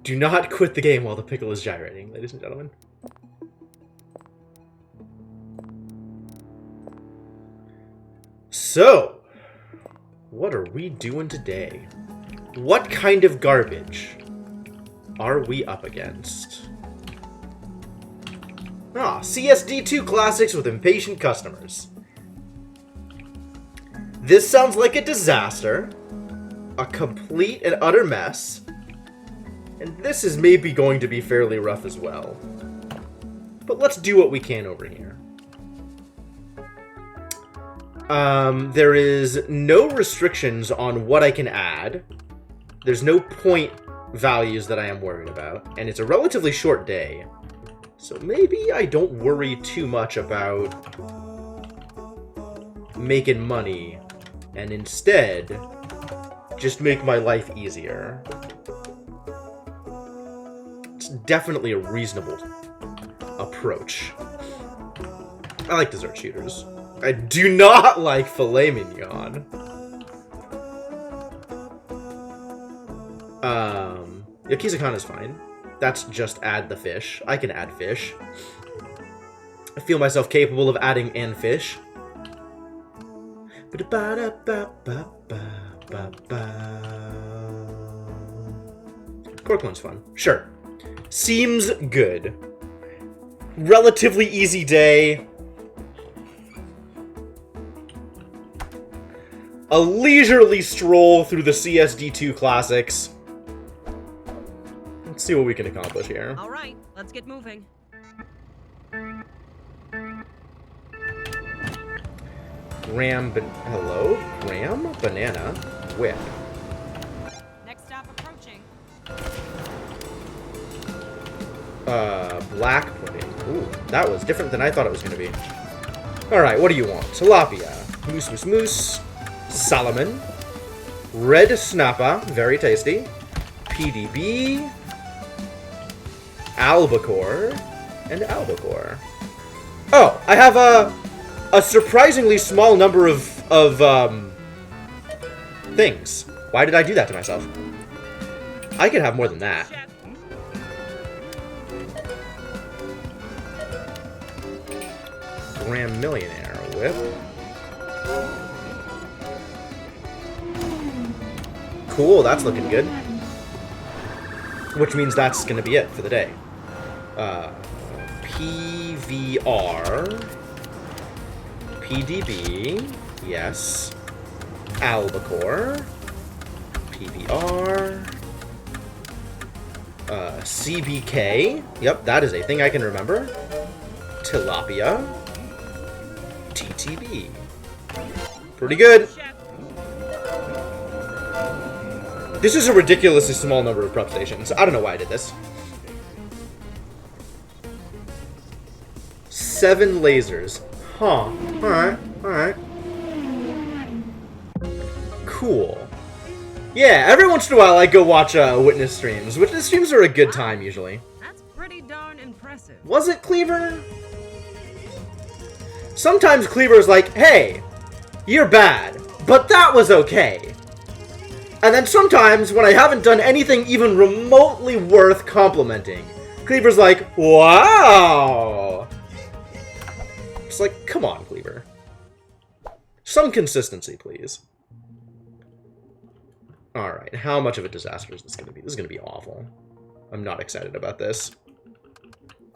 Do not quit the game while the pickle is gyrating, ladies and gentlemen. So, what are we doing today? What kind of garbage are we up against? Ah, CSD2 Classics with impatient customers. This sounds like a disaster, a complete and utter mess, and this is maybe going to be fairly rough as well. But let's do what we can over here. There is no restrictions on what I can add. There's no point values that I am worried about, and it's a relatively short day. So maybe I don't worry too much about making money, and instead just make my life easier. It's definitely a reasonable approach. I like dessert shooters. I do not like filet mignon. Yakizakana is fine. That's just add the fish. I can add fish. I feel myself capable of adding and fish. Pork one's fun. Sure. Seems good. Relatively easy day. A leisurely stroll through the CSD2 Classics. Let's see what we can accomplish here. All right, let's get moving. Hello? Graham? Banana? Whip. Next stop approaching. Black pudding. Ooh, that was different than I thought it was going to be. Alright, what do you want? Tilapia. Moose, moose, moose. Salmon. Red snapper. Very tasty. PDB. Albacore. And albacore. Oh, I have a surprisingly small number of things. Why did I do that to myself? I could have more than that. Graham Millionaire Whip. Cool, that's looking good. Which means that's gonna be it for the day. PVR. PDB. Yes. Albacore. PVR. CBK. Yep, that is a thing I can remember. Tilapia. TTB. Pretty good. This is a ridiculously small number of prep stations. I don't know why I did this. 7 lasers. Huh. Alright. Alright. Cool. Yeah, every once in a while I go watch Witness streams. Witness streams are a good time, usually. That's pretty darn impressive. Was it Cleaver? Sometimes Cleaver's like, hey, you're bad, but that was okay. And then sometimes, when I haven't done anything even remotely worth complimenting, Cleaver's like, wow! It's like, come on, Cleaver. Some consistency, please. Alright, how much of a disaster is this going to be? This is going to be awful. I'm not excited about this.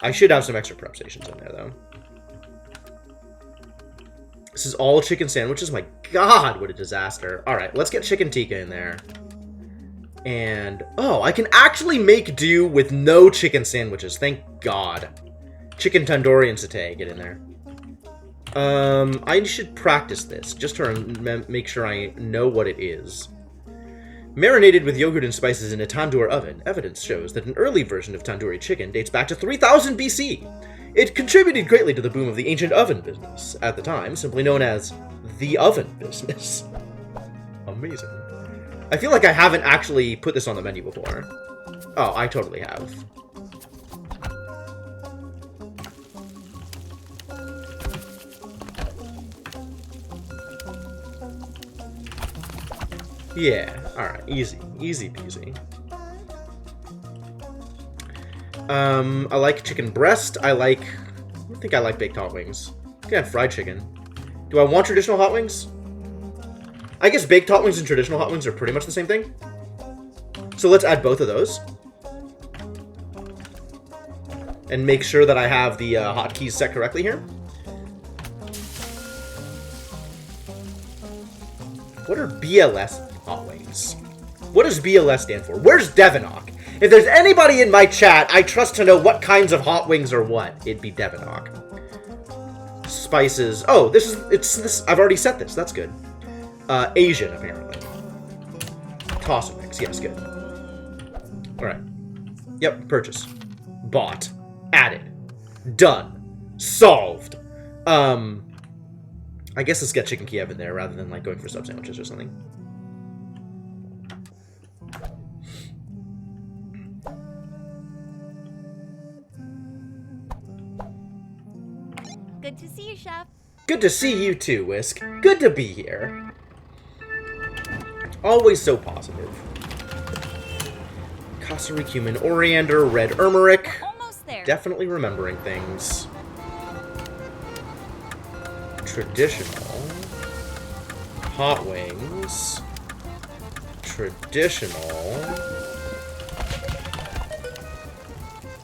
I should have some extra prep stations in there, though. This is all chicken sandwiches? My god, what a disaster. Alright, let's get chicken tikka in there. And, oh, I can actually make do with no chicken sandwiches. Thank god. Chicken tandoori and satay, get in there. I should practice this, just to make sure I know what it is. Marinated with yogurt and spices in a tandoor oven, evidence shows that an early version of tandoori chicken dates back to 3000 BC. It contributed greatly to the boom of the ancient oven business, at the time simply known as the oven business. Amazing. I feel like I haven't actually put this on the menu before. Oh, I totally have. Yeah, alright, easy. Easy peasy. I like chicken breast. I don't think I like baked hot wings. I can have fried chicken. Do I want traditional hot wings? I guess baked hot wings and traditional hot wings are pretty much the same thing. So let's add both of those. And make sure that I have the hotkeys set correctly here. What are BLS hot wings? What does BLS stand for? Where's Devonok? If there's anybody in my chat, I trust to know what kinds of hot wings are what. It'd be Devonok. Spices. Oh, this. I've already set this. That's good. Asian, apparently. Toss mix. Yes, good. Alright. Yep, purchase. Bought. Added. Done. Solved. I guess let's get Chicken Kiev in there rather than like going for sub sandwiches or something. Good to see you, Chef. Good to see you too, Whisk. Good to be here. Always so positive. Kasuri cumin, oriander, red turmeric. Almost there. Definitely remembering things. Traditional. Hot wings. Traditional.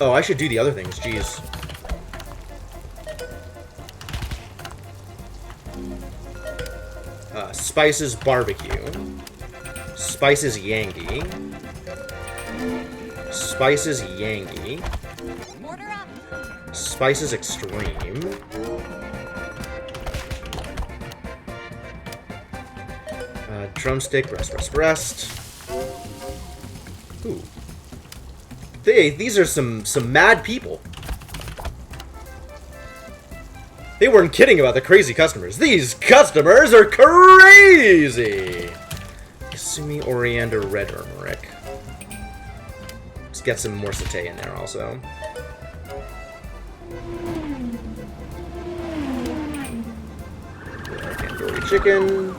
Oh, I should do the other things. Jeez. Spices barbecue. Spices Yangi. Spices Yangi. Order up. Spices extreme. Drumstick, rest. Ooh. These are some mad people. They weren't kidding about the crazy customers. These customers are crazy! Kasumi, oriander, red turmeric. Let's get some more satay in there also. Tandoori chicken.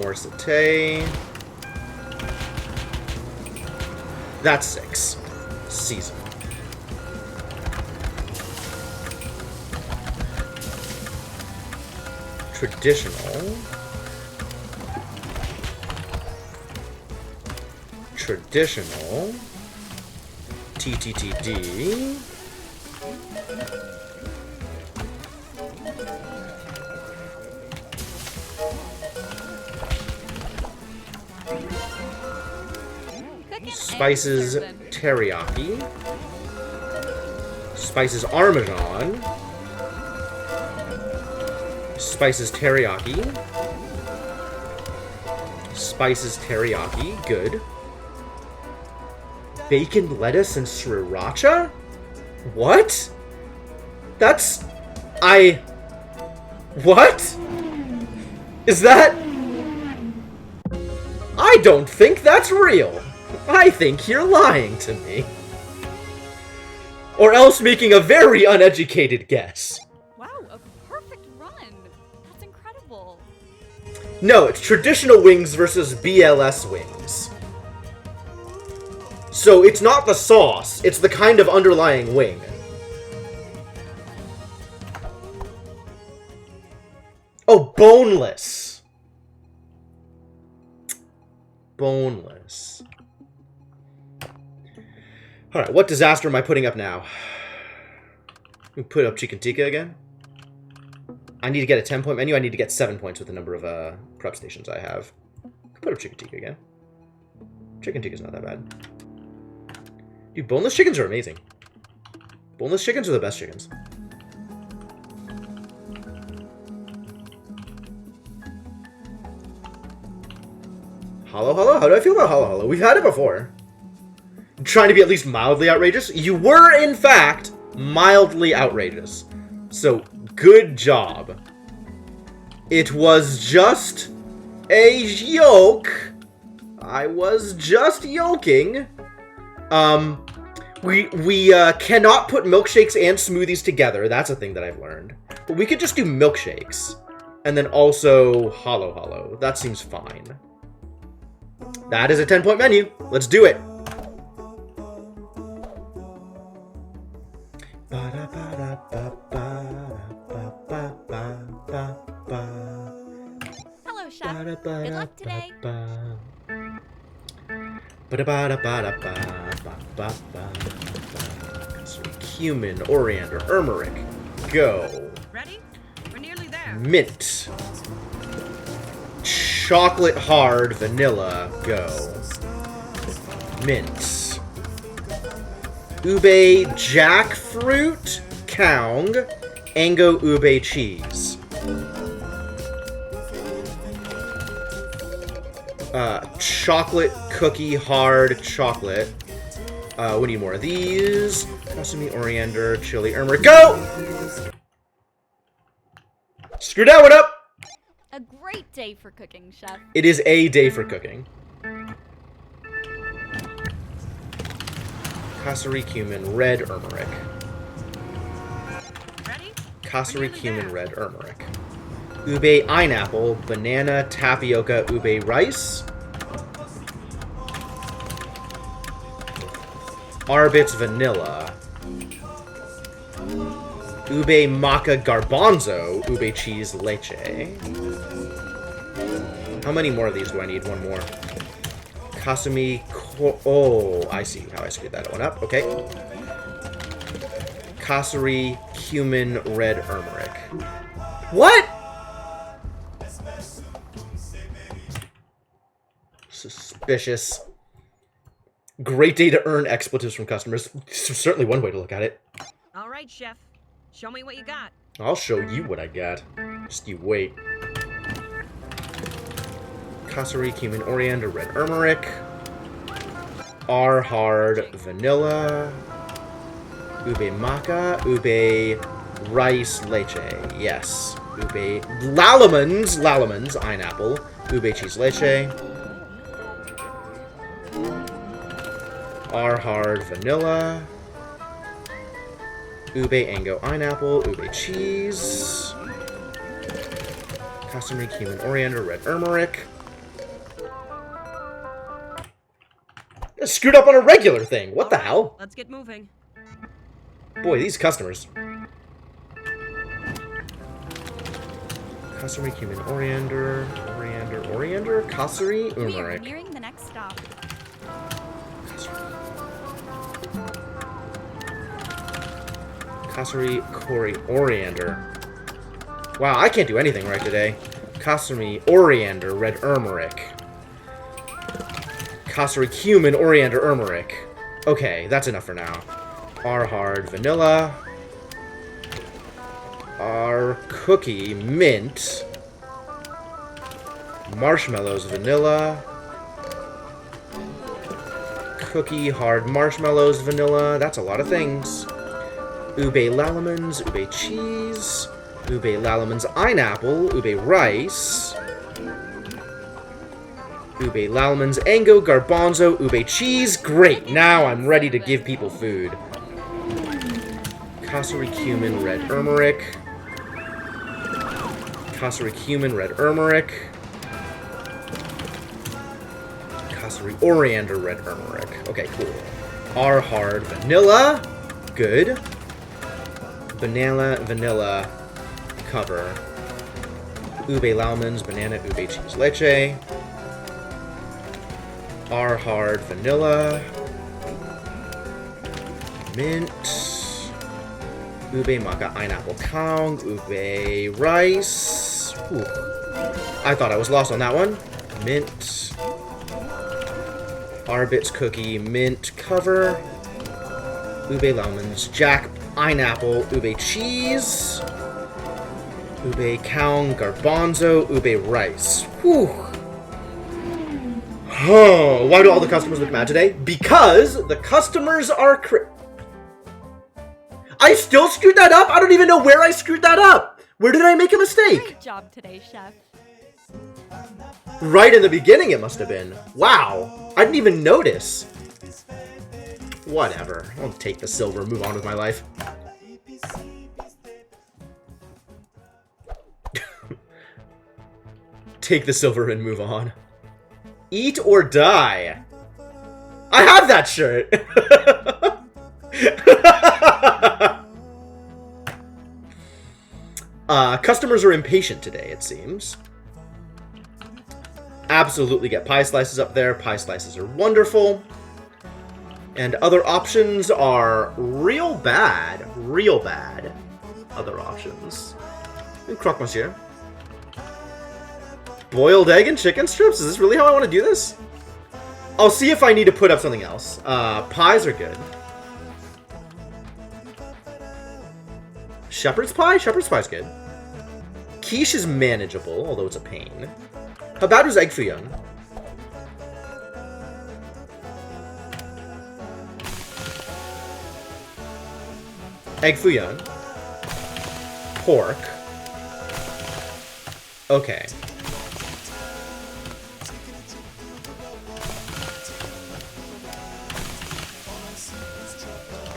More satay. That's 6. Season. Traditional. Traditional. TTTD. Spices teriyaki. Spices Parmesan. Spices teriyaki. Spices teriyaki. Good. Bacon, lettuce, and sriracha? What? That's... What? Is that... I don't think that's real. I think you're lying to me. Or else making a very uneducated guess. Wow, a perfect run. That's incredible. No, it's traditional wings versus BLS wings. So it's not the sauce, it's the kind of underlying wing. Oh, boneless. Boneless. Alright, what disaster am I putting up now? We put up chicken tikka again. I need to get a 10-point menu. I need to get 7 points with the number of prep stations I have. Put up chicken tikka again. Chicken tikka's not that bad. Dude, boneless chickens are amazing. Boneless chickens are the best chickens. Halo Halo? How do I feel about Halo Halo? We've had it before. Trying to be at least mildly outrageous. You were, in fact, mildly outrageous. So, good job. It was just a joke. I was just joking. We cannot put milkshakes and smoothies together. That's a thing that I've learned. But we could just do milkshakes. And then also Halo Halo. That seems fine. That is a 10-point menu. Let's do it. Cumin, oriander, turmeric. Go. Ready? We're nearly there. Mint. Chocolate hard, vanilla. Go. Mint. Ube jackfruit, kaung, Ango ube cheese. Chocolate cookie hard chocolate. We need more of these. Sesame, oriander, chili, turmeric. Go! Screw that one up! A great day for cooking, Chef. It is a day for cooking. Kasuri cumin, red turmeric. Ready? Kasuri cumin, red turmeric. Ube pineapple, banana, tapioca, ube rice. Arbitz vanilla. Ube maca garbanzo, ube cheese leche. How many more of these do I need? One more. Kasumi oh, I see how I screwed that one up. Okay. Kasuri cumin red turmeric. What? Suspicious. Great day to earn expletives from customers. Certainly one way to look at it. All right, Chef. Show me what you got. I'll show you what I got. Just you wait. Kasuri, cumin, oriander, red turmeric. R hard, vanilla. Ube maca, ube rice leche. Yes. Ube lalamans, pineapple. Ube cheese leche. R hard, vanilla. Ube Ango pineapple, ube cheese. Kasumi, cumin, oriander, red turmeric. I screwed up on a regular thing. What the hell? Let's get moving. Boy, these customers. Kasuri, cumin, oriander, Kasuri, We are turmeric. nearing the next stop. Kasuri, Kori, oriander. Wow, I can't do anything right today. Kasumi, oriander, red turmeric. Kasuri, cumin, oriander, turmeric. Okay, that's enough for now. R hard, vanilla. R cookie, mint. Marshmallows, vanilla. Cookie, hard marshmallows, vanilla. That's a lot of things. Ube lalamans, ube cheese. Ube lalamans, pineapple. Ube rice. Ube lalamans, Ango garbanzo, ube cheese. Great, now I'm ready to give people food. Kasuri cumin, red turmeric. Kasuri cumin, red turmeric. Kasuri oriander, red turmeric. Okay, cool. R hard, vanilla. Good. Banana, vanilla, cover. Ube lalamans, banana, ube cheese leche. R hard, vanilla. Mint. Ube maca pineapple kaung. Ube rice. Ooh. I thought I was lost on that one. Mint. Arbitz cookie, mint cover. Ube lemons, jack pineapple, ube cheese. Ube kaung garbanzo, ube rice. Whew. Oh, why do all the customers look mad today? Because the customers are I still screwed that up? I don't even know where I screwed that up. Where did I make a mistake? Great job today, Chef. Right in the beginning it must have been. Wow. I didn't even notice. Whatever. I'll take the silver and move on with my life. Take the silver and move on. Eat or die. I have that shirt. Customers are impatient today, it seems. Absolutely get pie slices up there. Pie slices are wonderful. And other options are real bad. Real bad. Other options. And croque monsieur. Boiled egg and chicken strips? Is this really how I want to do this? I'll see if I need to put up something else. Pies are good. Shepherd's pie? Shepherd's pie's good. Quiche is manageable, although it's a pain. How bad was egg fouillon? Egg fouillon. Pork. Okay.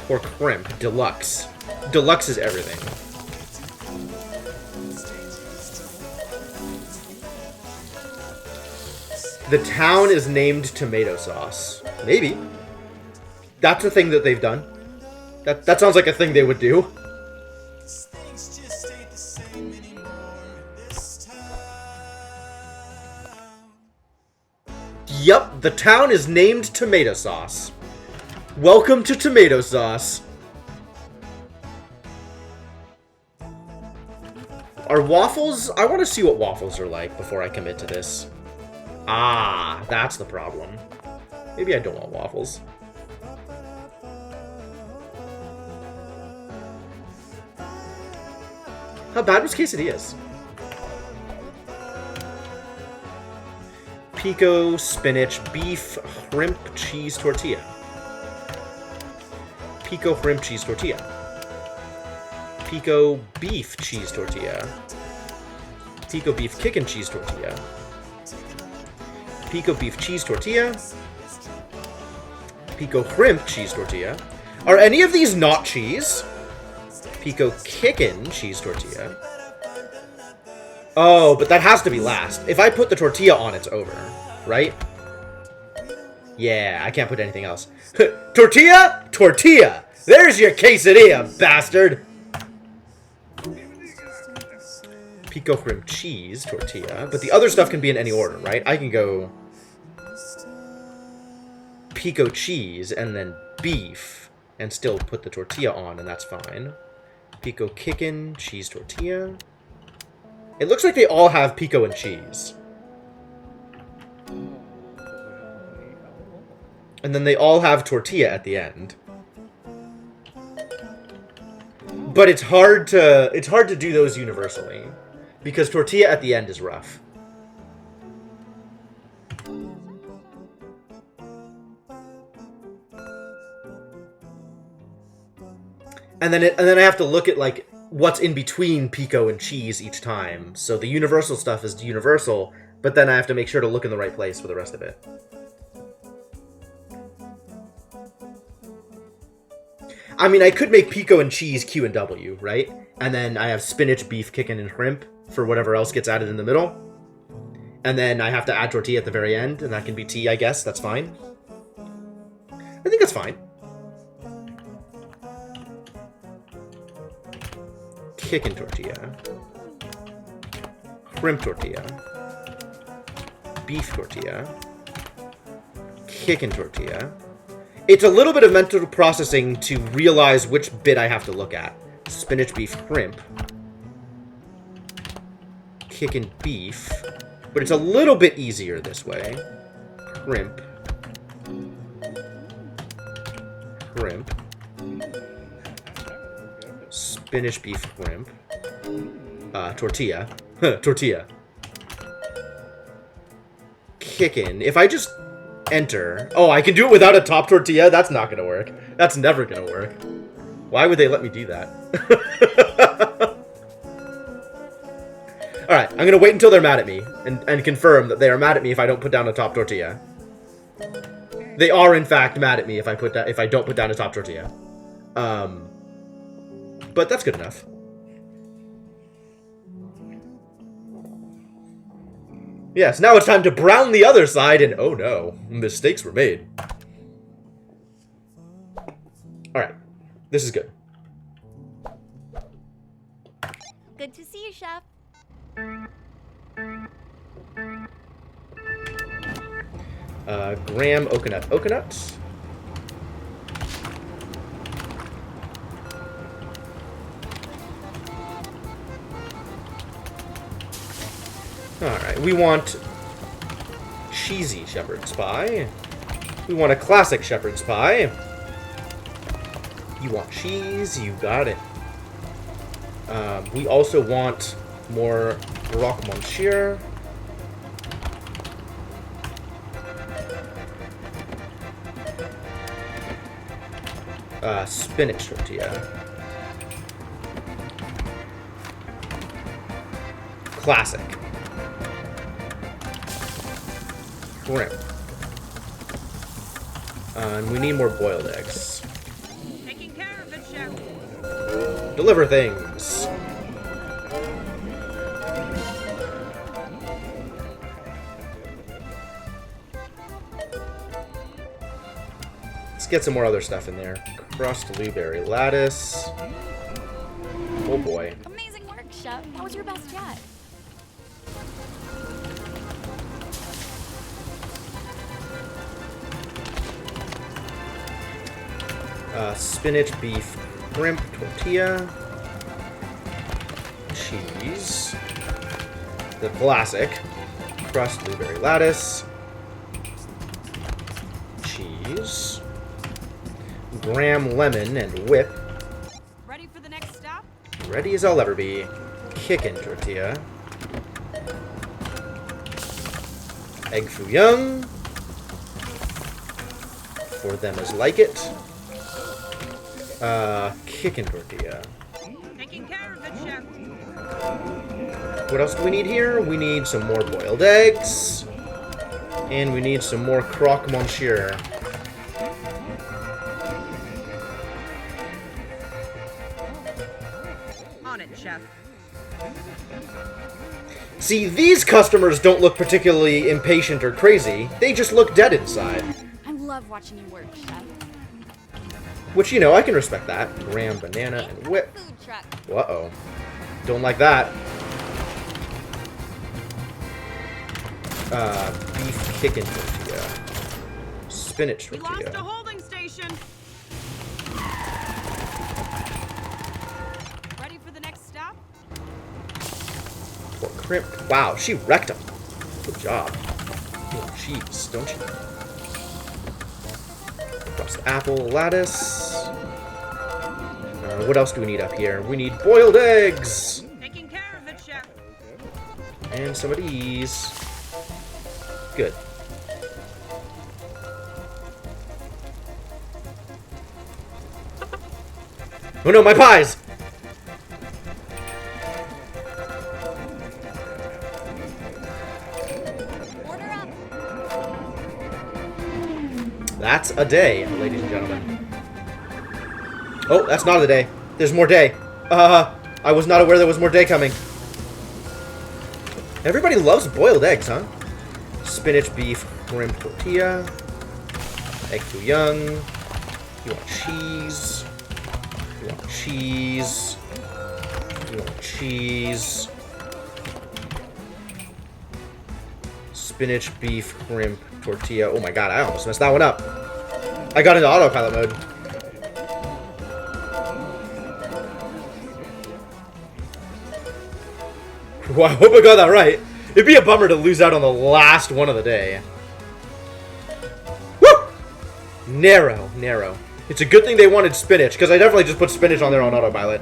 Pork crimp. Deluxe. Deluxe is everything. The town is named tomato sauce. Maybe. That's a thing that they've done. That sounds like a thing they would do. Yep, the town is named tomato sauce. Welcome to tomato sauce. Are waffles? I want to see what waffles are like before I commit to this. Ah, that's the problem. Maybe I don't want waffles. How bad was quesadillas? Pico, spinach, beef, shrimp, cheese, tortilla. Pico, shrimp, cheese, tortilla. Pico, beef, cheese, tortilla. Pico, beef, chicken, cheese, tortilla. Pico, beef, cheese, tortilla. Pico, shrimp, cheese, tortilla. Are any of these not cheese? Pico, chicken, cheese, tortilla. Oh, but that has to be last. If I put the tortilla on, it's over, right? Yeah, I can't put anything else. Tortilla? Tortilla! There's your quesadilla, bastard! Pico shrimp cheese tortilla. But the other stuff can be in any order, right? I can go pico cheese and then beef and still put the tortilla on, and that's fine. Pico chicken, cheese tortilla. It looks like they all have pico and cheese. And then they all have tortilla at the end. But it's hard to do those universally. Because tortilla at the end is rough. And then I have to look at like what's in between pico and cheese each time. So the universal stuff is universal, but then I have to make sure to look in the right place for the rest of it. I mean, I could make pico and cheese Q and W, right? And then I have spinach, beef, chicken, and shrimp for whatever else gets added in the middle. And then I have to add tortilla at the very end, and that can be T, I guess. That's fine. I think that's fine. Chicken tortilla. Shrimp tortilla. Beef tortilla. Chicken tortilla. It's a little bit of mental processing to realize which bit I have to look at. Spinach, beef, shrimp. Chicken, beef. But it's a little bit easier this way. Shrimp. Shrimp. Spinach, beef, shrimp. Tortilla. Tortilla. Chicken. If I just enter... Oh, I can do it without a top tortilla? That's not gonna work. That's never gonna work. Why would they let me do that? Alright, I'm gonna wait until they're mad at me and confirm that they are mad at me if I don't put down a top tortilla. They are, in fact, mad at me if I don't put down a top tortilla. But that's good enough. Yes, now it's time to brown the other side, and oh no, mistakes were made. Alright, this is good. Good to see you, Chef. Graham Okanut. Okanut. Alright, we want cheesy shepherd's pie. We want a classic shepherd's pie. You want cheese, you got it. We also want more Rock Monsieur. Spinach tortilla. Classic. Shrimp. And we need more boiled eggs. Taking care of it, Chef. Deliver things. Let's get some more other stuff in there. Crust blueberry lattice. Oh boy. Amazing work, Chef. That was your best yet. Spinach beef shrimp tortilla. Cheese. The classic. Crust blueberry lattice. Cheese. Graham lemon and whip. Ready for the next stop? Ready as I'll ever be. Chicken tortilla. Egg foo young. For them as like it. Chicken tortilla. Taking care of it, Chef. What else do we need here? We need some more boiled eggs. And we need some more croque monsieur. On it, Chef. See, these customers don't look particularly impatient or crazy. They just look dead inside. I love watching you work, Chef. Which, you know, I can respect that. Graham, banana, and whip. Food truck. Uh-oh. Don't like that. Beef chicken tortilla. Spinach We lost a tortilla. holding station. Ready for the next stop? Pork crimp. Wow, she wrecked them. Good job. You want cheese, don't you? Crust apple, lattice. What else do we need up here? We need boiled eggs! Taking care of it, Chef. And some of these. Good. Oh no, my pies! Order up. That's a day, ladies and gentlemen. Oh, that's not a day. There's more day. I was not aware there was more day coming. Everybody loves boiled eggs, huh? Spinach beef shrimp tortilla. Egg foo young. You want cheese. You want cheese. You want cheese. Spinach beef shrimp tortilla. Oh my god, I almost messed that one up. I got into autopilot mode. Well, I hope I got that right. It'd be a bummer to lose out on the last one of the day. Woo! Narrow, narrow. It's a good thing they wanted spinach, because I definitely just put spinach on there on autopilot.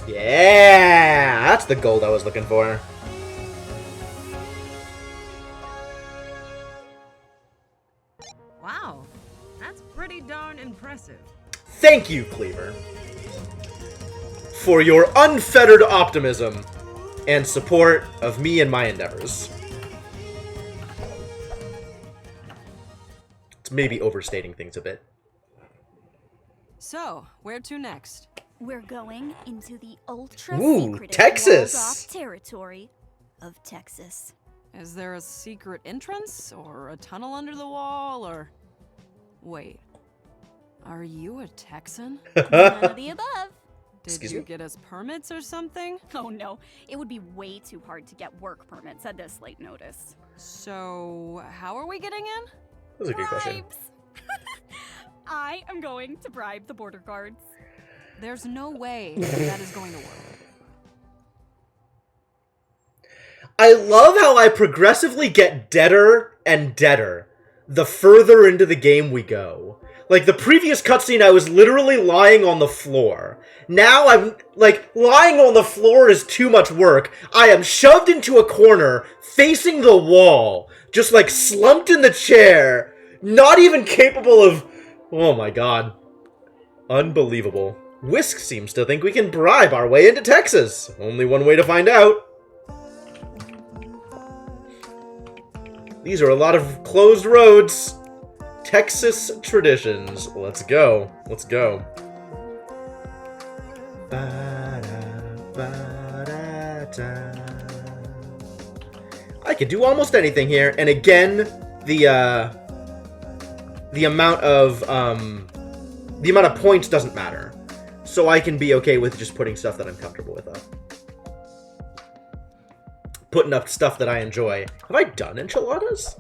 Yeah! That's the gold I was looking for. Wow, that's pretty darn impressive. Thank you, Cleaver, for your unfettered optimism and support of me and my endeavors. It's maybe overstating things a bit. So, where to next? We're going into the ultra Ooh, secretive Texas! walled-off territory of Texas. Is there a secret entrance, or a tunnel under the wall, or... Wait. Are you a Texan? None of the above. Did Excuse you me? get us permits or something? Oh no, it would be way too hard to get work permits at this late notice. So, how are we getting in? That's a good question. Bribes. I am going to bribe the border guards. There's no way that is going to work. I love how I progressively get deader and deader the further into the game we go. Like, the previous cutscene, I was literally lying on the floor. Now I'm, like, lying on the floor is too much work. I am shoved into a corner, facing the wall, just, like, slumped in the chair, not even capable of... Oh my god. Unbelievable. Whisk seems to think we can bribe our way into Texas. Only one way to find out. These are a lot of closed roads. Texas traditions. Let's go. Let's go. I could do almost anything here, and again, the amount of points doesn't matter. So I can be okay with just putting stuff that I'm comfortable with up. Putting up stuff that I enjoy. Have I done enchiladas?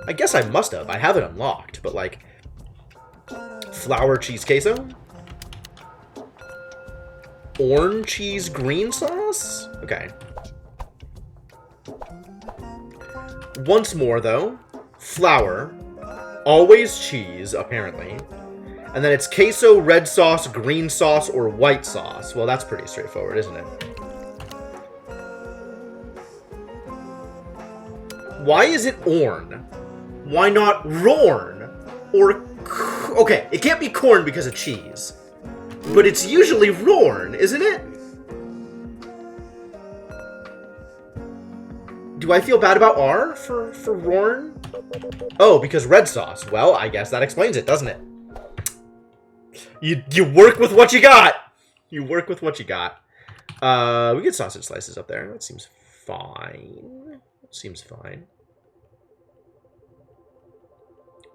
I guess I must have. I have it unlocked, but like... Flour cheese queso? Orange cheese green sauce? Okay. Once more, though. Flour. Always cheese, apparently. And then it's queso, red sauce, green sauce, or white sauce. Well, that's pretty straightforward, isn't it? Why is it Orn? Why not Rorn? Or... Okay, it can't be corn because of cheese. But it's usually Rorn, isn't it? Do I feel bad about R for Rorn? Oh, because red sauce. Well, I guess that explains it, doesn't it? You work with what you got! You work with what you got. We get sausage slices up there. That seems fine. Seems fine.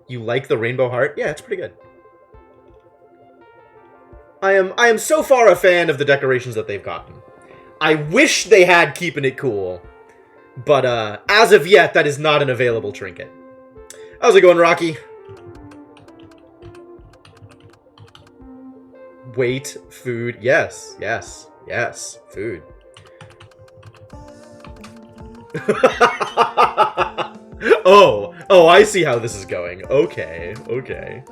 You like the rainbow heart? Yeah, it's pretty good. I am so far a fan of the decorations that they've gotten. I wish they had keeping it cool. But as of yet, that is not an available trinket. How's it going, Rocky? Wait, food. Yes, yes, yes, food. Oh, I see how this is going. Okay, okay.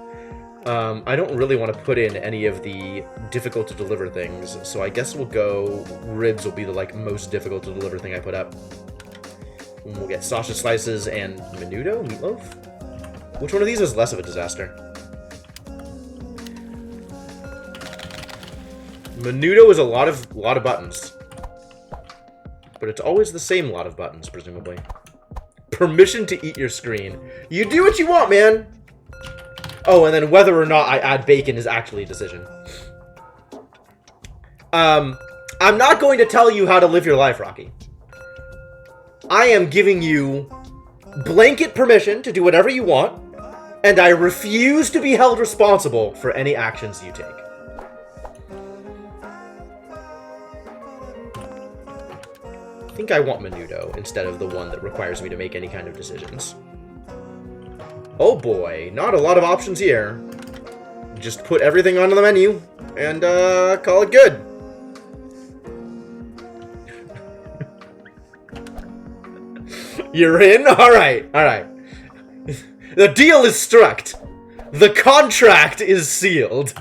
I don't really want to put in any of the difficult to deliver things, so I guess we'll go... Ribs will be the, like, most difficult to deliver thing I put up. And we'll get sausage slices and menudo? Meatloaf? Which one of these is less of a disaster? Menudo is a lot of buttons. But it's always the same lot of buttons, presumably. Permission to eat your screen. You do what you want, man! Oh, and then whether or not I add bacon is actually a decision. I'm not going to tell you how to live your life, Rocky. I am giving you blanket permission to do whatever you want, and I refuse to be held responsible for any actions you take. I think I want menudo instead of the one that requires me to make any kind of decisions. Oh boy, not a lot of options here. Just put everything onto the menu and call it good. You're in? Alright, alright. The deal is struck. The contract is sealed.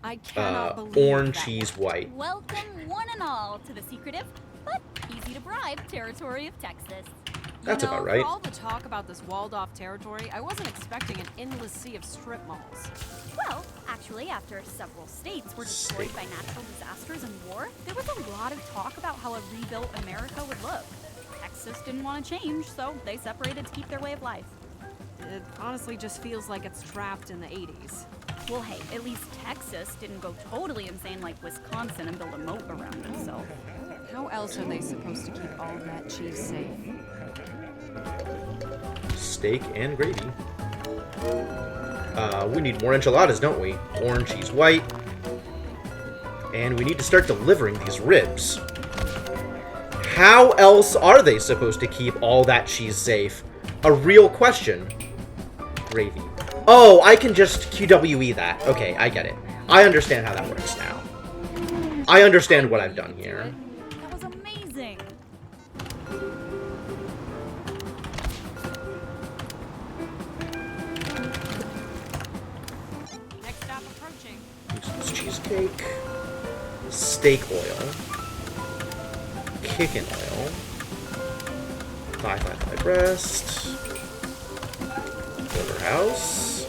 I cannot believe orange that. cheese white. Welcome, one and all, to the secretive but easy to bribe territory of Texas. That's You know, about right. For all the talk about this walled-off territory, I wasn't expecting an endless sea of strip malls. Well, actually, after several states were destroyed by natural disasters and war, there was a lot of talk about how a rebuilt America would look. Texas didn't want to change, so they separated to keep their way of life. It honestly just feels like it's trapped in the 80s. Well, hey, at least Texas didn't go totally insane like Wisconsin and build a moat around itself. How else are they supposed to keep all that cheese safe? Steak and gravy. We need more enchiladas, don't we? Orange cheese white. And we need to start delivering these ribs. How else are they supposed to keep all that cheese safe? A real question. Gravy. Oh, I can just QWE that. Okay, I get it. I understand how that works now. I understand what I've done here. That was amazing. Next stop approaching. Use cheesecake. Steak oil. Chicken oil. 555 breast. Porterhouse.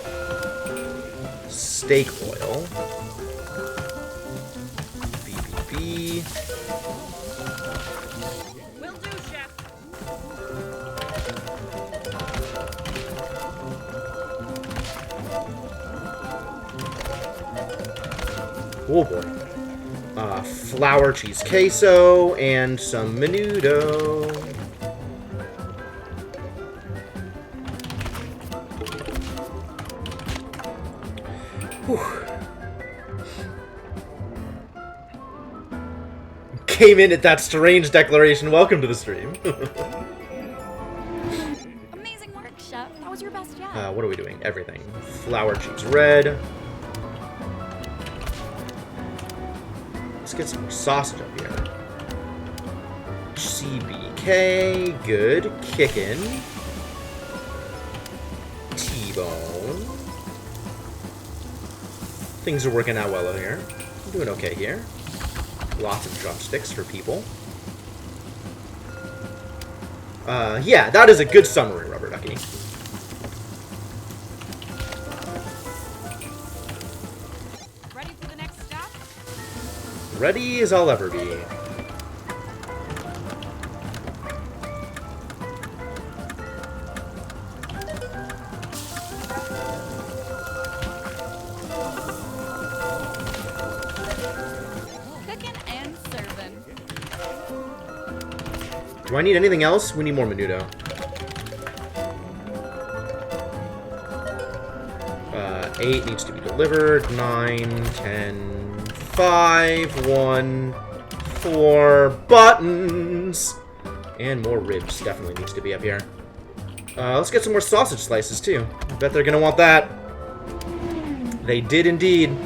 Steak oil. BBB. Will do, chef. Oh boy. Flour, cheese, queso, and some menudo. Whew. Came in at that strange declaration. Welcome to the stream. Amazing work, Chef. That was your best yet. What are we doing? Everything. Flour, cheese, red. Let's get some more sausage up here. CBK, good. Kickin'. T-bone. Things are working out well over here. I'm doing okay here. Lots of drumsticks for people. Yeah, that is a good summary, Rubber Ducky. Ready for the next stop? Ready as I'll ever be. Cooking and serving. Do I need anything else? We need more menudo. 8 needs to be delivered. 9, 10, 5, 1, 4 buttons. And more ribs definitely needs to be up here. Let's get some more sausage slices too. I bet they're gonna want that. They did indeed.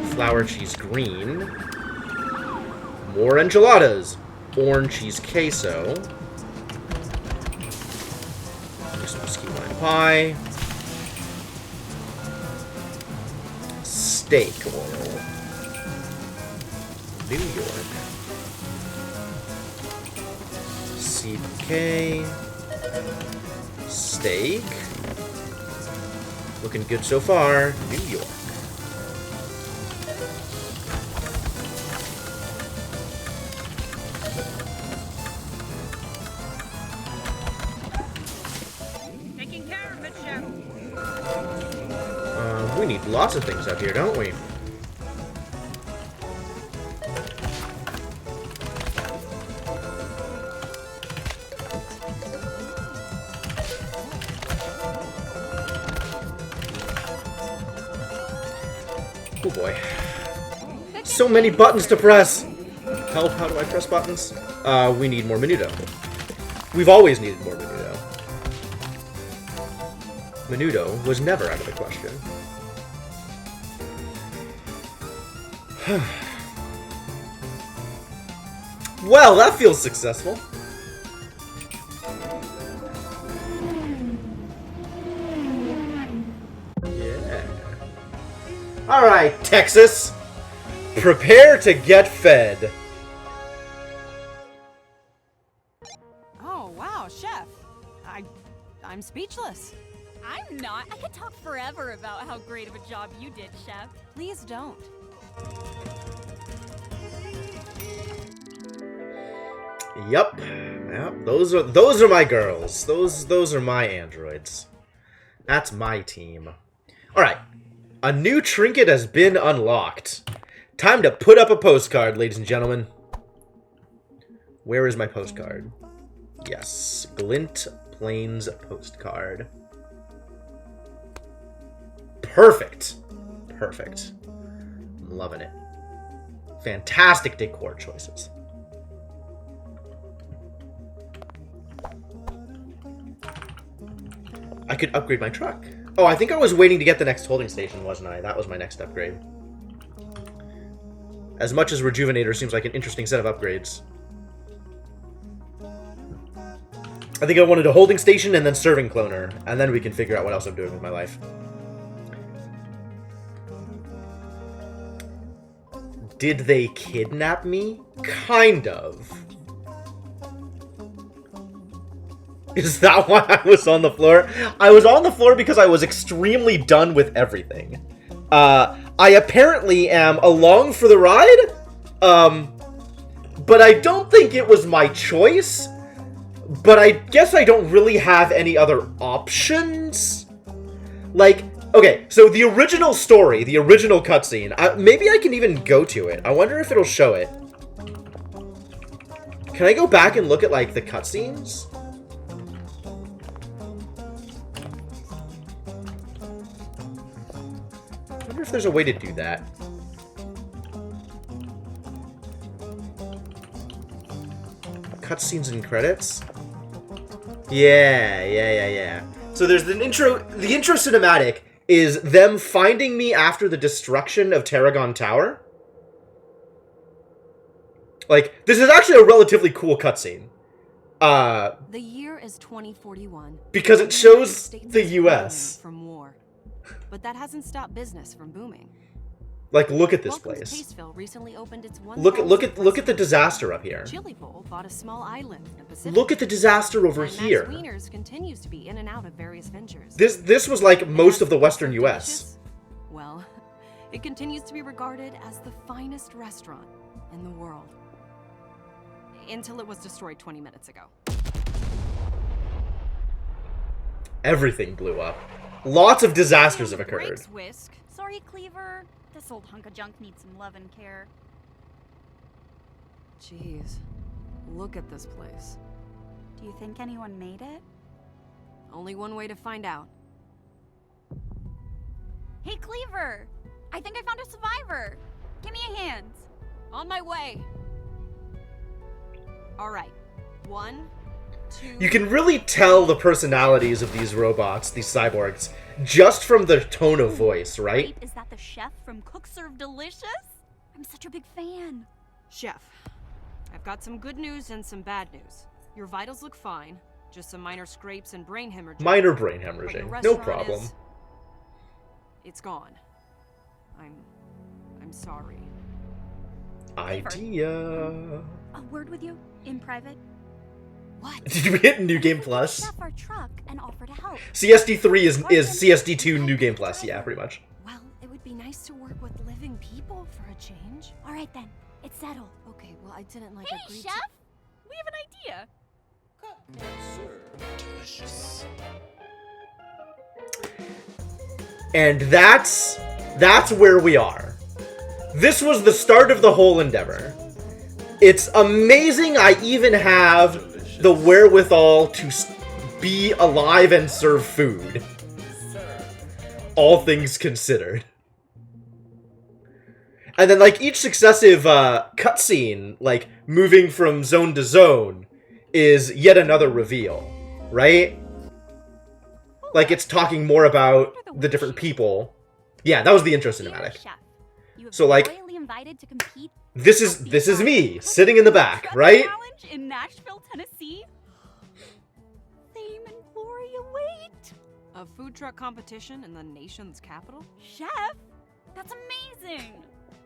Flour, cheese, green. More enchiladas. Orange cheese queso. Some key lime pie. Steak oil. New York. CBK. Steak. Looking good so far. New York. Taking care of it, chef. We need lots of things up here, don't we? Oh boy. So many buttons to press! Help, how do I press buttons? We need more menudo. We've always needed more menudo. Menudo was never out of the question. Well, that feels successful. Yeah. Alright, Texas. Prepare to get fed. Oh, wow, chef. I'm speechless. I'm not. I could talk forever about how great of a job you did, Chef. Please don't. Yep. Yep. Those are my girls. Those are my androids. That's my team. Alright. A new trinket has been unlocked. Time to put up a postcard, ladies and gentlemen. Where is my postcard? Yes. Glint Plains postcard. Perfect. Perfect. I'm loving it. Fantastic decor choices. I could upgrade my truck. Oh, I think I was waiting to get the next holding station, wasn't I? That was my next upgrade. As much as Rejuvenator seems like an interesting set of upgrades. I think I wanted a holding station and then serving cloner, and then we can figure out what else I'm doing with my life. Did they kidnap me? Kind of. Is that why I was on the floor? I was on the floor because I was extremely done with everything. I apparently am along for the ride, but I don't think it was my choice. But I guess I don't really have any other options. Like, okay, so the original story, the original cutscene, maybe I can even go to it. I wonder if it'll show it. Can I go back and look at, like, the cutscenes? I wonder if there's a way to do that. Cutscenes and credits? Yeah. So there's the intro cinematic is them finding me after the destruction of Tarragon Tower. Like, this is actually a relatively cool cutscene. The year is 2041. Because it shows the US. From war. But that hasn't stopped business from booming. Like, look at this Welcome to place. Tasteville recently opened its Look at the disaster up here. Chili Bowl bought a small island in the Pacific. Look at the disaster over And Max here. Wieners continues to be in and out of various ventures. This was like most of the western US. Well, it continues to be regarded as the finest restaurant in the world. Until it was destroyed 20 minutes ago. Everything blew up. Lots of disasters have occurred. Breaks whisk. Sorry, Cleaver. This old hunk of junk needs some love and care. Jeez, look at this place. Do you think anyone made it? Only one way to find out. Hey, Cleaver! I think I found a survivor! Give me a hand! On my way! Alright. 1, 2... You can really tell the personalities of these robots, these cyborgs, just from the tone of voice, right? Wait, is that the chef from Cook Serve Delicious? I'm such a big fan. Chef, I've got some good news and some bad news. Your vitals look fine. Just some minor scrapes and brain hemorrhaging. Minor brain But your hemorrhaging. No restaurant problem. It's gone. I'm sorry. Idea. A word with you, in private. What? Did we hit New Game Plus? Chef our truck and offer to help. CSD3 is CSD2 New Game Plus, yeah, pretty much. Well, it would be nice to work with living people for a change. All right then, it's settled. Okay, well, I didn't like Hey, agree chef! We have an idea. And that's where we are. This was the start of the whole endeavor. It's amazing I even have the wherewithal to be alive and serve food. All things considered. And then, like, each successive cutscene, like, moving from zone to zone, is yet another reveal, right? Like, it's talking more about the different people. Yeah, that was the intro cinematic. Chef, you have So, like, royally invited to compete This is me, sitting in the back, right? Challenge in Nashville, Tennessee. Fame and glory await. A food truck competition in the nation's capital? Chef, that's amazing.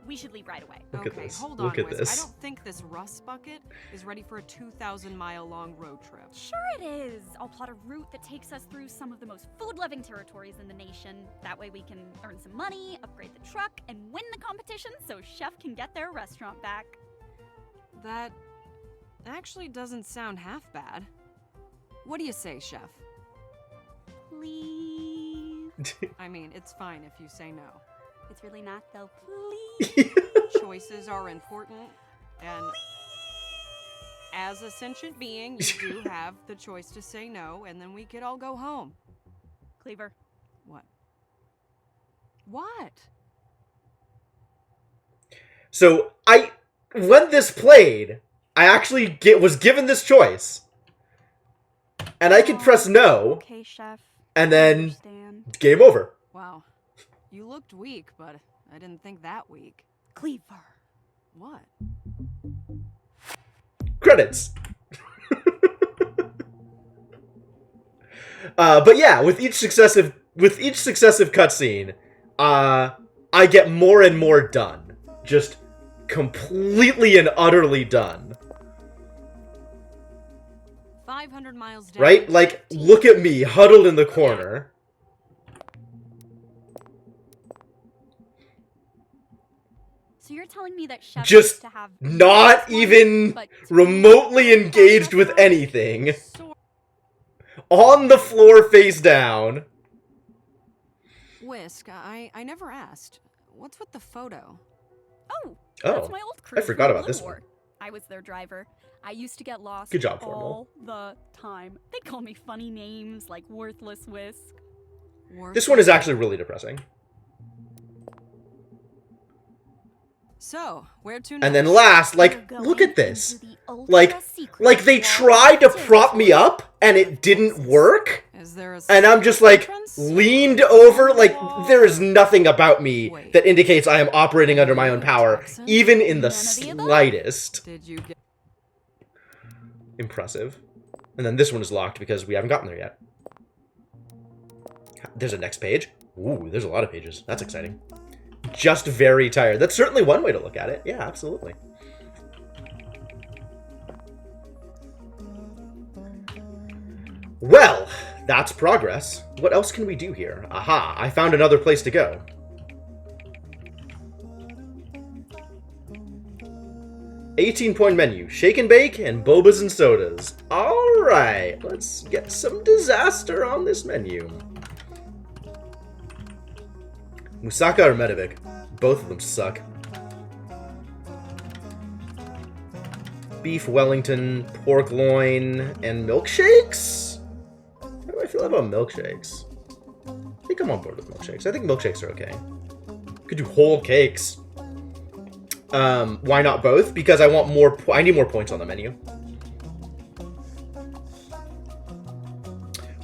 We should leave right away. Look at Okay, this. hold Look on, at Whisk. this. I don't think this rust bucket is ready for a 2,000-mile-long road trip. Sure it is. I'll plot a route that takes us through some of the most food-loving territories in the nation. That way we can earn some money, upgrade the truck, and win the competition so Chef can get their restaurant back. That actually doesn't sound half bad. What do you say, Chef? Please. I mean, it's fine if you say no. It's really not though. Please. Choices are important, and as a sentient being, you do have the choice to say no, and then we could all go home. Cleaver. What? What? So, when this played, I actually was given this choice. And I could press no, Okay, chef. and I then understand. game over. Wow. You looked weak, but I didn't think that weak. Cleaver. What? Credits. But yeah, with each successive cutscene, I get more and more done. Just completely and utterly done. 500 miles down. Right? Like, look at me, huddled in the corner. So you're telling me that chef Just used to have not even but remotely engaged with anything. So- On the floor, face down. Whisk, I never asked. What's with the photo? Oh, Oh, that's my old crew I forgot from about this Blue one. War. I was their driver. I used to get lost Good job, all the time. They call me funny names like Worthless Whisk. This one is actually really depressing. So, where to And then next? last, We're like, going look at this. into the Like, ultra-secret like they Wall tried to prop me Territory. up, and it didn't work. Is there a And I'm just like entrance? leaned over, like there is nothing about me that indicates I am operating under my own power, even in the None of the above? slightest. Did you get Impressive. And then this one is locked because we haven't gotten there yet. There's a next page. Ooh, there's a lot of pages. That's exciting. Just very tired. That's certainly one way to look at it. Yeah, absolutely. Well, that's progress. What else can we do here? Aha, I found another place to go. $18-point menu. Shake and bake and bobas and sodas. Alright, let's get some disaster on this menu. Musaka or Medivik? Both of them suck. Beef Wellington, pork loin, and milkshakes? How do I feel about milkshakes? I think I'm on board with milkshakes. I think milkshakes are okay. Could do whole cakes. Why not both? Because I want more. I need more points on the menu.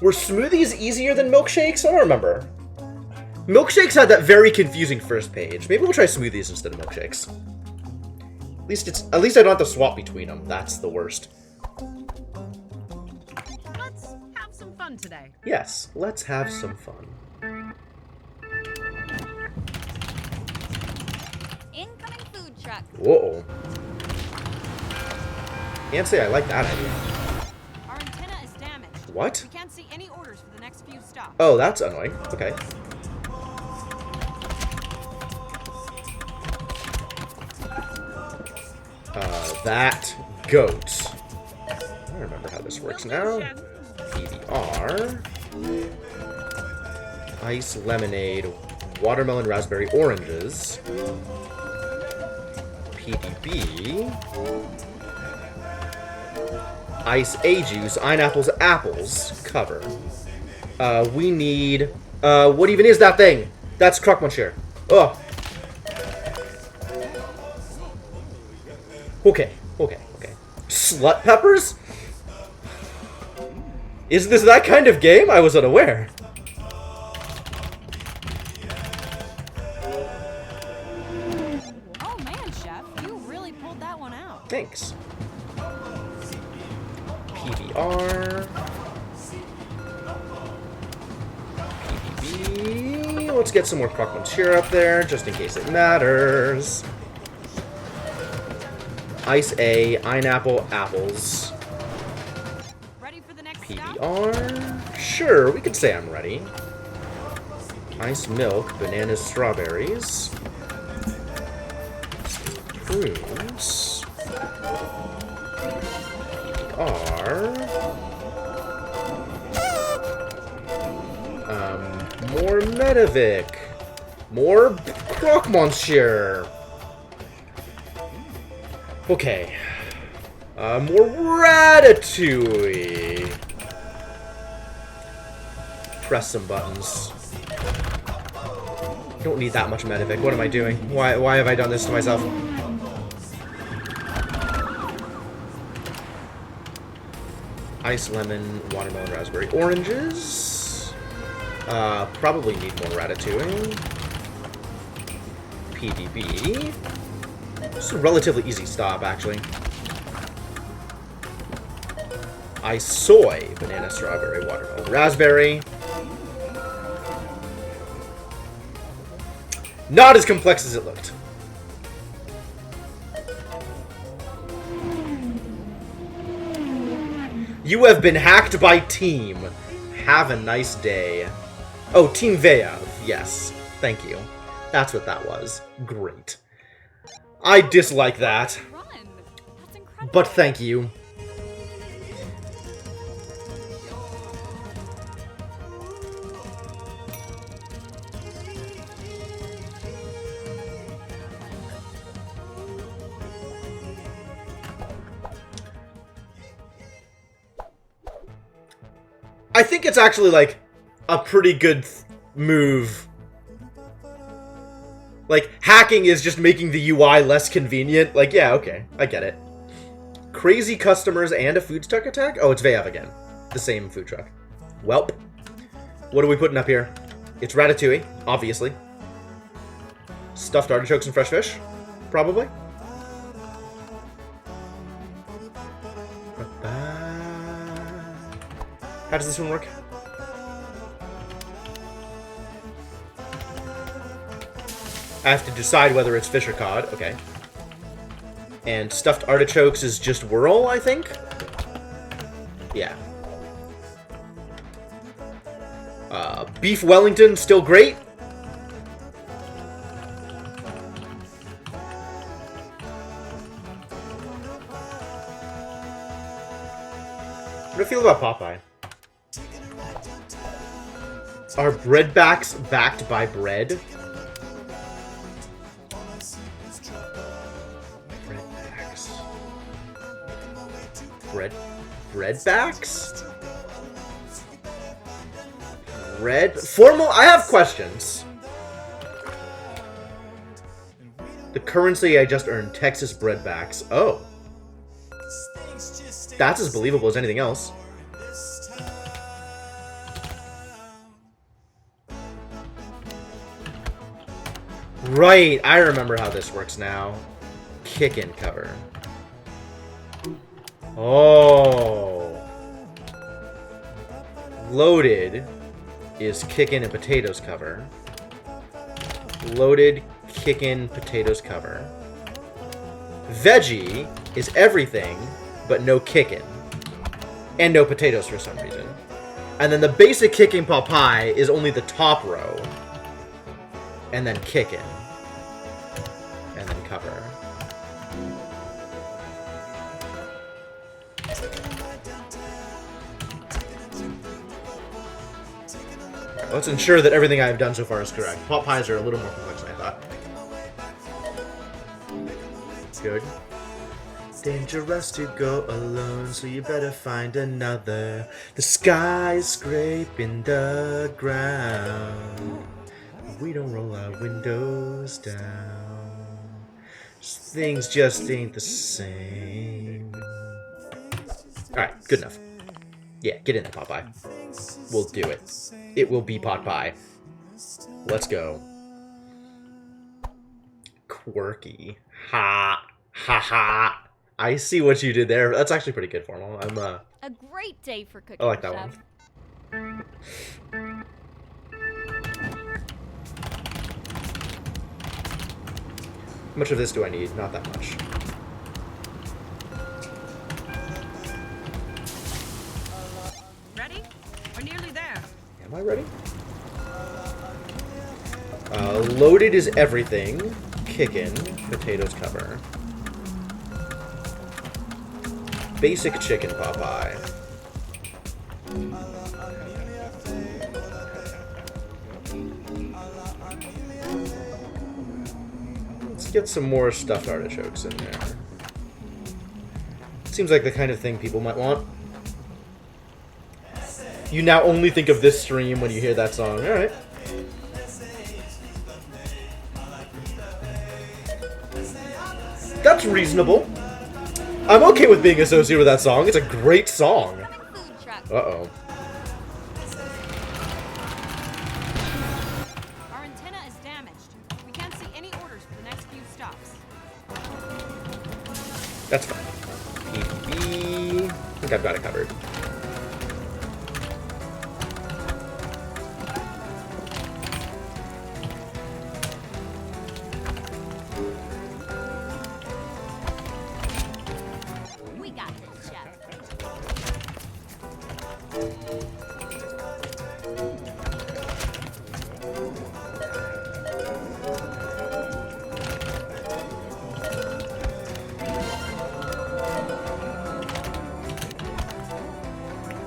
Were smoothies easier than milkshakes? I don't remember. Milkshakes had that very confusing first page. Maybe we'll try smoothies instead of milkshakes. At least I don't have to swap between them. That's the worst. Let's have some fun today. Yes, let's have some fun. Incoming food truck. Whoa. Can't say I like that idea. Our antenna is damaged. What? We can't see any orders for the next few stops. Oh, that's annoying. Okay. That goat. I remember how this works now. PBR. Ice lemonade, watermelon, raspberry, oranges. PDB. Ice A-juice, pineapples, apples, cover. We need... what even is that thing? That's croque monsieur. Ugh. Okay. Slut peppers? Is this that kind of game? I was unaware. Oh man, Chef, you really pulled that one out. Thanks. PBR. PBB. Let's get some more croque monsieur up there, just in case it matters. Ice A, pineapple, apples. Ready for the next stop? PBR. Sure, we could say I'm ready. Ice milk, bananas, strawberries. Prunes. PBR. More Medivik. More croque monsieur. Okay. More Ratatouille. Press some buttons. Don't need that much Medivik. What am I doing? Why have I done this to myself? Ice, lemon, watermelon, raspberry, oranges. Probably need more ratatouille. PDB. This is a relatively easy stop, actually. Ice, soy, banana, strawberry, watermelon, raspberry. Not as complex as it looked. You have been hacked by Team. Have a nice day. Oh, Team Veya. Yes. Thank you. That's what that was. Great. I dislike that. Run. That's incredible. But thank you. I think it's actually, like, a pretty good move. Like, hacking is just making the UI less convenient. Like, yeah, okay. I get it. Crazy customers and a food truck attack? Oh, it's Veyav again. The same food truck. Welp. What are we putting up here? It's ratatouille, obviously. Stuffed artichokes and fresh fish? Probably. How does this one work? I have to decide whether it's fish or cod. Okay. And stuffed artichokes is just whirl, I think? Yeah. Beef Wellington, still great. What do you feel about Popeye? Are breadbacks backed by bread? Breadbacks. Breadbacks? Formal? I have questions. The currency I just earned, Texas breadbacks. Oh. That's as believable as anything else. Right, I remember how this works now. Kick-in cover. Oh. Loaded is kick-in and potatoes cover. Loaded, kick-in, potatoes cover. Veggie is everything, but no kick-in. And no potatoes for some reason. And then the basic kick-in pot pie is only the top row. And then kick-in. And then cover. Right, let's ensure that everything I've done so far is correct. Pot pies are a little more complex than I thought. Good. Dangerous to go alone, so you better find another. The sky is scraping the ground. We don't roll our windows down. Things just ain't the same. Alright, good enough. Yeah, get in there, Popeye. We'll do it. It will be pot pie. Let's go. Quirky. Ha. Ha ha. I see what you did there. That's actually pretty good, Formal. A great day for cooking, I like that Chef. one. How much of this do I need? Not that much. Ready? We're nearly there. Am I ready? Loaded is everything. Kickin'. Potatoes cover. Basic chicken Popeye. Let's get some more stuffed artichokes in there. Seems like the kind of thing people might want. You now only think of this stream when you hear that song. Alright. That's reasonable. I'm okay with being associated with that song. It's a great song. Uh-oh. Our antenna is damaged. We can't see any orders for the next few stops. That's fine. I think I've got it covered. We got this, Chef.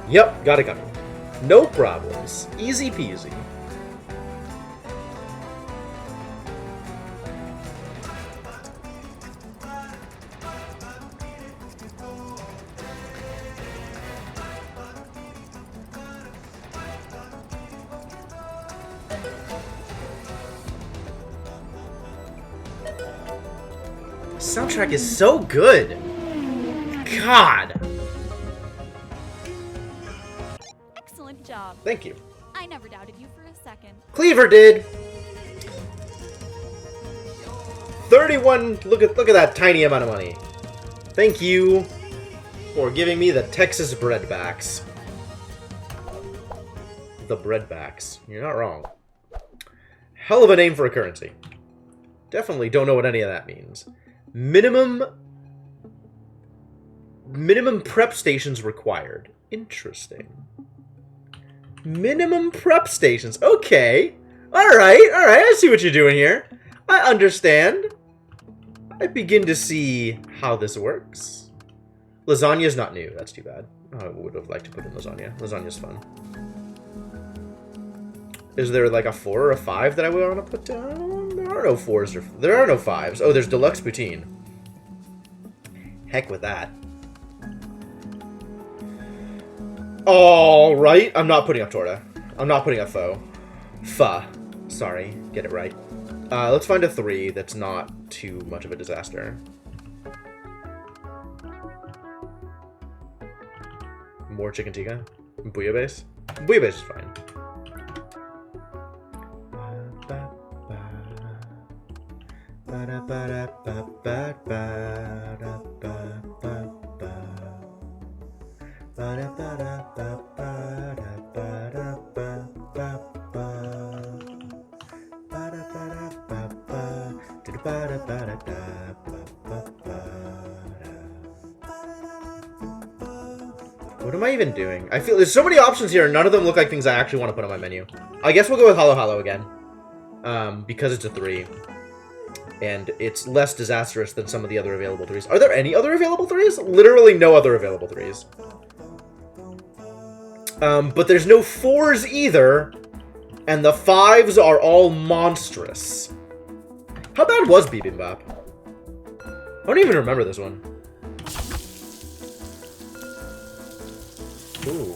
Yep, got it covered. No problems. Easy peasy. Soundtrack is so good. God. Excellent job. Thank you. I never doubted you for a second. Cleaver did. 31. Look at that tiny amount of money. Thank you for giving me the Texas breadbacks. The breadbacks. You're not wrong. Hell of a name for a currency. Definitely don't know what any of that means. Minimum prep stations required. Interesting. Minimum prep stations. Okay. Alright, I see what you're doing here. I understand. I begin to see how this works. Lasagna's not new. That's too bad. I would have liked to put in lasagna. Lasagna's fun. Is there like a 4 or a 5 that I would want to put down? There are no 4s or... There are no 5s. Oh, there's deluxe poutine. Heck with that. Alright, I'm not putting up torta. I'm not putting up pho. Pho. Sorry, get it right. Let's find a 3 that's not too much of a disaster. More chicken tikka? Bouillabaisse? Bouillabaisse is fine. What am I even doing? I feel there's so many options here, and none of them look like things I actually want to put on my menu. I guess we'll go with Halo Halo again. Because it's a 3. And it's less disastrous than some of the other available 3s. Are there any other available 3s? Literally no other available 3s. But there's no 4s either. And the 5s are all monstrous. How bad was Bibimbap? I don't even remember this one. Ooh.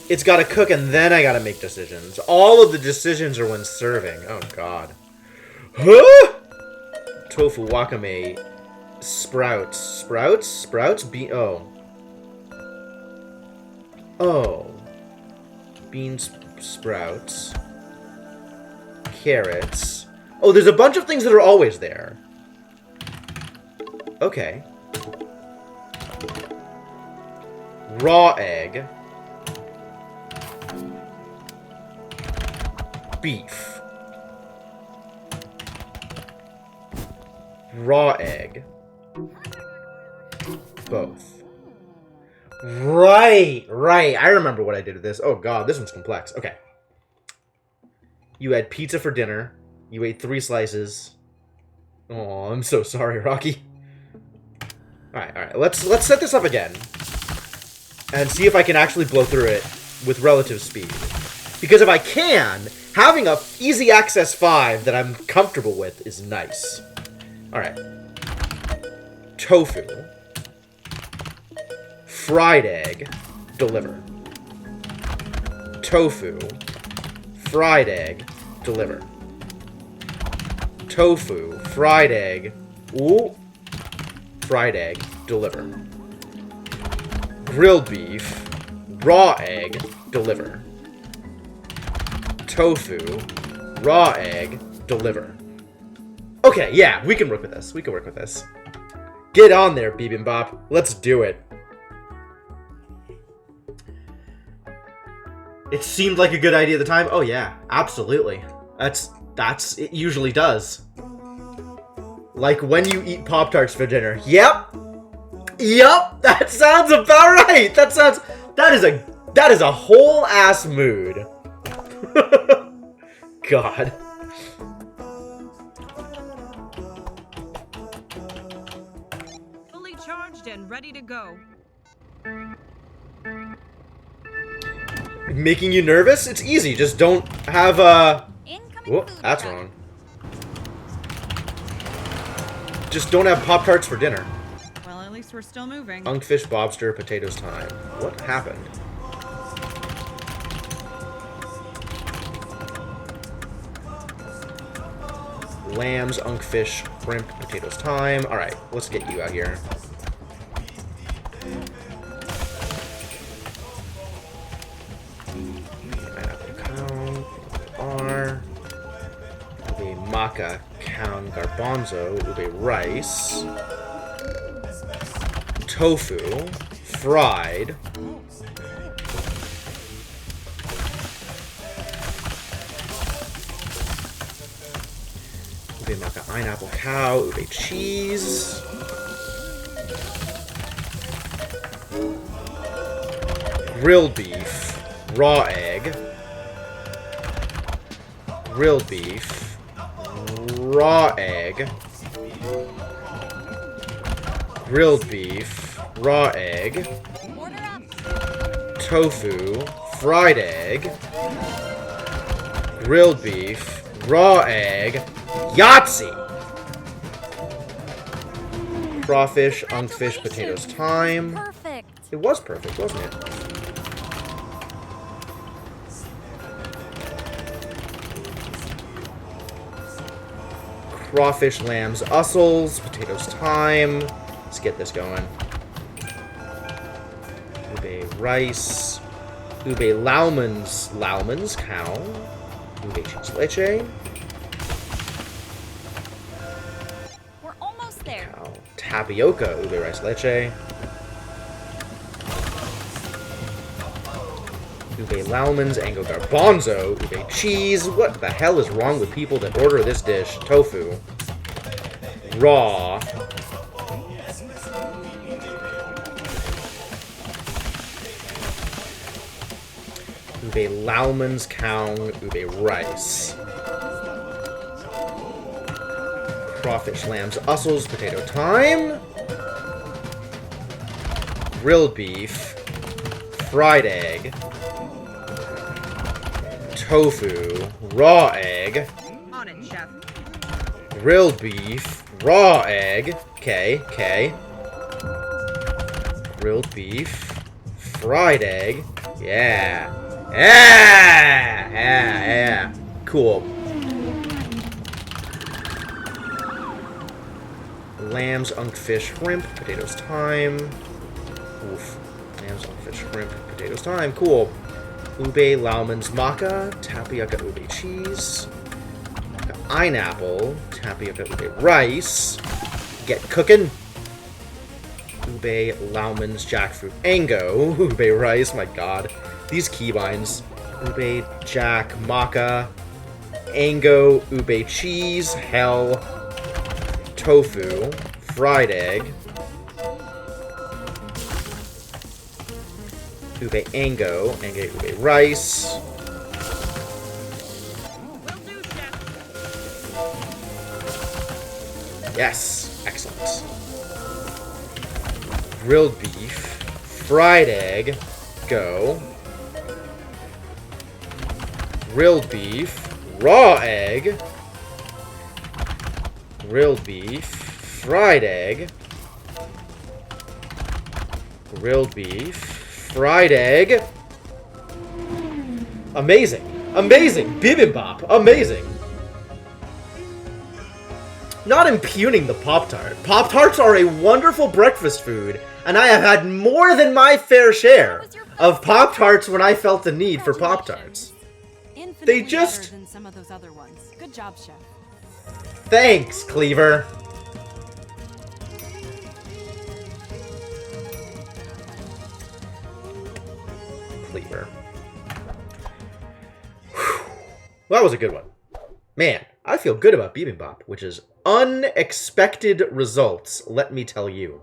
It's gotta cook and then I gotta make decisions. All of the decisions are when serving. Oh god. Huh? Tofu, wakame, sprouts. Sprouts? Sprouts? Oh. Oh. Beans, sprouts. Carrots. Oh, there's a bunch of things that are always there. Okay. Raw egg. Beef. Raw egg. Both. Right. I remember what I did with this. Oh god, this one's complex. Okay. You had pizza for dinner. You ate 3 slices. Oh, I'm so sorry, Rocky. Alright. Let's set this up again. And see if I can actually blow through it with relative speed. Because if I can, having a easy access 5 that I'm comfortable with is nice. Alright. Tofu. Fried egg. Deliver. Tofu. Fried egg. Deliver. tofu, fried egg. Ooh. Fried egg, deliver. Grilled beef, raw egg, deliver. Tofu, raw egg, deliver. Okay, yeah, we can work with this. We can work with this. Get on there, Bibimbap. Let's do it. It seemed like a good idea at the time. Oh yeah, absolutely. That's it usually does. Like when you eat Pop-Tarts for dinner. Yep. Yep, that sounds about right. That is a whole ass mood. God. Fully charged and ready to go. Making you nervous? It's easy. Just don't have Incoming whoop, food that's truck. wrong. Just don't have Pop-Tarts for dinner. Well, at least we're still moving. Unkfish, Bobster, potatoes time. What happened? Lambs, unkfish, shrimp, potatoes time. Alright, let's get you out here. Pineapple cow, R. Ube maca, cow, garbanzo, ube rice. Tofu, fried. Ube maca, pineapple cow, ube cheese. Grilled beef, raw egg. Grilled beef, raw egg. Grilled beef, raw egg. Order up. Tofu, fried egg. Grilled beef, raw egg. Yahtzee! Crawfish, unkfish, potatoes time. Perfect. It was perfect, wasn't it? Crawfish, lambs, ussels, potatoes time. Let's get this going. Ube rice. Ube laumens, cow. Ube cheese leche. We're almost there. Cow. Tapioca, ube rice leche. Ube laumens, ango garbanzo, ube cheese. What the hell is wrong with people that order this dish? Tofu. Raw. Ube laumens, cow, ube rice. Crawfish, lambs, ussels, potato time. Grilled beef. Fried egg. Tofu. Raw egg. On it, chef. Grilled beef. Raw egg. Okay. Grilled beef. Fried egg. Yeah. Cool. Lambs, unkfish, shrimp, potatoes time. Oof. Lambs, unkfish, shrimp, potatoes time. Cool. Ube, laumens, maca, tapioca, ube cheese. Pineapple, tapioca, ube rice. Get cooking. Ube, laumens, jackfruit, ango, ube rice. My god. These keybinds. Ube, jack, maca, ango, ube cheese, hell, tofu, fried egg, ube ango, ube rice, Will do, chef. yes, excellent, grilled beef, fried egg, go, grilled beef, raw egg, grilled beef, fried egg, grilled beef, fried egg. Amazing, amazing, bibimbap, amazing. not impugning the Pop-Tart. Pop-Tarts are a wonderful breakfast food, and I have had more than my fair share of Pop-Tarts when I felt the need for Pop-Tarts. Infinitely They just- better than some of those other ones. Good job, chef. Thanks, Cleaver. Cleaver. Whew. Well, that was a good one. Man, I feel good about Bibimbap, which is unexpected results, let me tell you.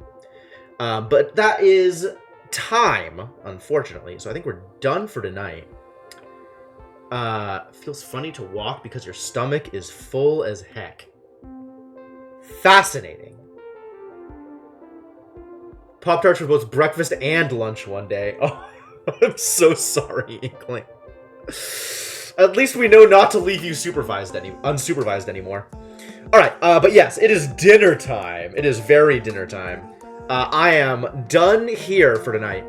But that is time, unfortunately. So I think we're done for tonight. Feels funny to walk because your stomach is full as heck. Fascinating. Pop-Tarts for both breakfast and lunch one day. Oh, I'm so sorry, Inkling. At least we know not to leave you unsupervised anymore. Alright, but yes, it is dinner time. It is very dinner time. I am done here for tonight.